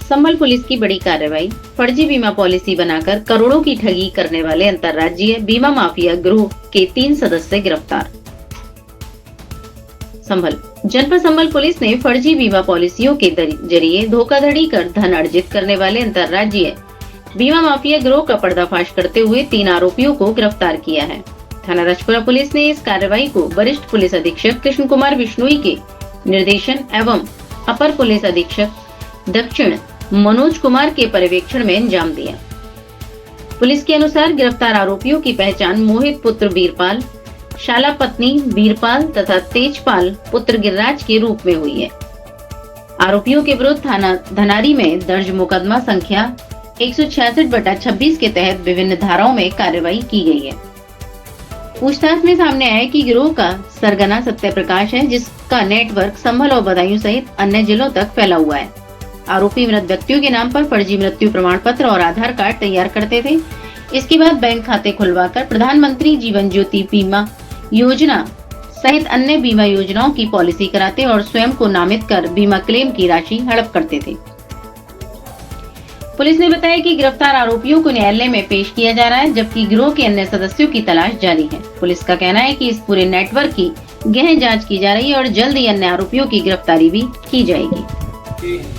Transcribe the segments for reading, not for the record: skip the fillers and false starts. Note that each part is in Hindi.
संभल पुलिस की बड़ी कार्रवाई। फर्जी बीमा पॉलिसी बनाकर करोड़ों की ठगी करने वाले अंतर्राज्यीय बीमा माफिया गिरोह के 3 सदस्य गिरफ्तार। संभल जनपद संभल पुलिस ने फर्जी बीमा पॉलिसियों के जरिए धोखाधड़ी कर धन अर्जित करने वाले अंतर्राज्यीय बीमा माफिया गिरोह का पर्दाफाश करते हुए 3 आरोपियों को गिरफ्तार किया है। थाना राजपुरा पुलिस ने इस कार्रवाई को वरिष्ठ पुलिस अधीक्षक कृष्ण कुमार बिश्नोई के निर्देशन एवं अपर पुलिस अधीक्षक दक्षिण मनोज कुमार के पर्यवेक्षण में अंजाम दिया। पुलिस के अनुसार गिरफ्तार आरोपियों की पहचान मोहित पुत्र वीरपाल, शाला पत्नी वीरपाल तथा तेजपाल पुत्र गिरिराज के रूप में हुई है। आरोपियों के विरुद्ध थाना धनारी में दर्ज मुकदमा संख्या 166/26 के तहत विभिन्न धाराओं में कार्रवाई की गई है। पूछताछ में सामने आया कि गिरोह का सरगना सत्य प्रकाश है, जिसका नेटवर्क संभल और बदायूं सहित अन्य जिलों तक फैला हुआ है। आरोपी मृत व्यक्तियों के नाम पर फर्जी मृत्यु प्रमाण पत्र और आधार कार्ड तैयार करते थे। इसके बाद बैंक खाते खुलवाकर प्रधानमंत्री जीवन ज्योति बीमा योजना सहित अन्य बीमा योजनाओं की पॉलिसी कराते और स्वयं को नामित कर बीमा क्लेम की राशि हड़प करते थे। पुलिस ने बताया कि गिरफ्तार आरोपियों को न्यायालय में पेश किया जा रहा है, जबकि गिरोह के अन्य सदस्यों की तलाश जारी है। पुलिस का कहना है कि इस पूरे नेटवर्क की गहन जांच की जा रही है और जल्द ही अन्य आरोपियों की गिरफ्तारी भी की जाएगी।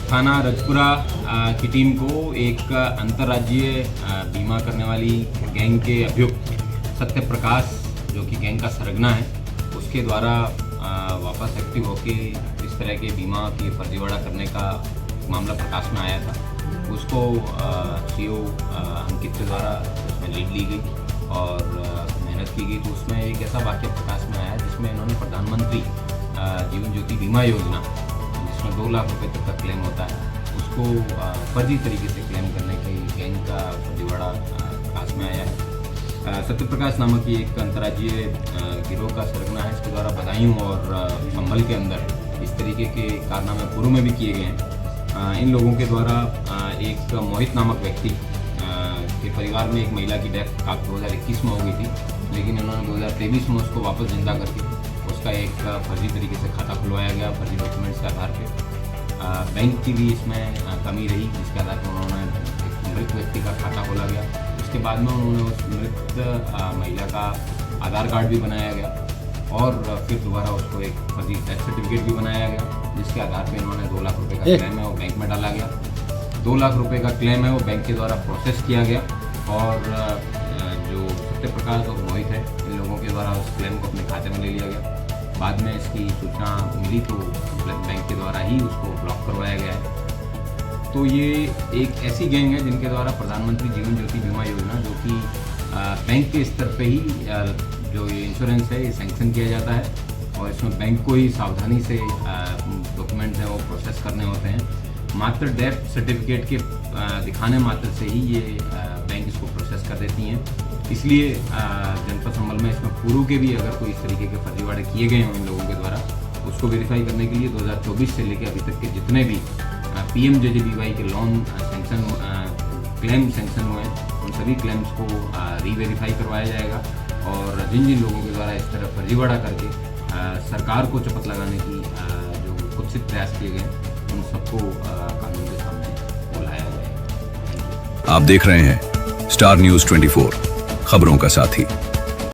थाना राजपुरा की टीम को एक अंतर्राज्यीय बीमा करने वाली गैंग के अभियुक्त सत्य प्रकाश, जो कि गैंग का सरगना है, उसके द्वारा वापस एक्टिव होके इस तरह के बीमा की फर्जीवाड़ा करने का मामला प्रकाश में आया था। उसको सीओ अंकित के द्वारा उसमें लीड ली गई और मेहनत की गई। तो उसमें एक ऐसा वाक्य प्रकाश में आया जिसमें इन्होंने प्रधानमंत्री जीवन ज्योति बीमा योजना, जिसमें 2 लाख रुपए तक का क्लेम होता है, उसको फर्जी तरीके से क्लेम करने की गैंग का फर्जीवाड़ा प्रकाश में आया है। सत्य प्रकाश नामक ये एक अंतर्राज्यीय गिरोह का सरगना है। इसके द्वारा बदायूं और संभल के अंदर इस तरीके के कारनामे पूर्व में भी किए गए हैं। इन लोगों के द्वारा एक मोहित नामक व्यक्ति के परिवार में एक महिला की डेथ 2021 में हो गई थी, लेकिन इन्होंने 2023 में उसको वापस जिंदा करके उसका एक फर्जी तरीके से खाता खुलवाया गया, फर्जी डॉक्यूमेंट्स के आधार पे। बैंक की भी इसमें कमी रही, जिसके आधार पर उन्होंने एक मृत व्यक्ति का खाता खोला गया। उसके बाद में उन्होंने उस मृत महिला का आधार कार्ड भी बनाया गया और फिर दोबारा उसको एक फर्जी डेथ सर्टिफिकेट भी बनाया गया, जिसके आधार पे इन्होंने 2 लाख रुपए का क्लेम है वो बैंक में डाला गया। 2 लाख रुपए का क्लेम है वो बैंक के द्वारा प्रोसेस किया गया और जो सत्य प्रकाश और मोहित है, इन लोगों के द्वारा उस क्लेम को अपने खाते में ले लिया गया। बाद में इसकी सूचना मिली तो बैंक के द्वारा ही उसको ब्लॉक करवाया गया है। तो ये एक ऐसी गैंग है जिनके द्वारा प्रधानमंत्री जीवन ज्योति बीमा योजना, जो कि बैंक के स्तर पे ही जो ये इंश्योरेंस है ये सैंक्शन किया जाता है और इसमें बैंक को ही सावधानी से डॉक्यूमेंट्स हैं वो प्रोसेस करने होते हैं। मात्र डेथ सर्टिफिकेट के दिखाने मात्र से ही ये बैंक इसको प्रोसेस कर देती हैं। इसलिए जनपद संभल में इसमें पूर्व के भी अगर कोई इस तरीके के फर्जीवाड़े किए गए हों इन लोगों के द्वारा, उसको वेरीफाई करने के लिए 2024 से लेकर अभी तक के जितने भी PMJJBY के लोन सेंक्शन क्लेम सेंक्शन हुए उन सभी क्लेम्स को रीवेरीफाई करवाया जाएगा और जिन जिन लोगों के द्वारा इस तरह फर्जीवाड़ा करके सरकार को चपत लगाने की जो कुत्सित प्रयास किए गए, उन सबको कानून के सामने बुलाया जाएगा। आप देख रहे हैं स्टार न्यूज़ 24, खबरों का साथी।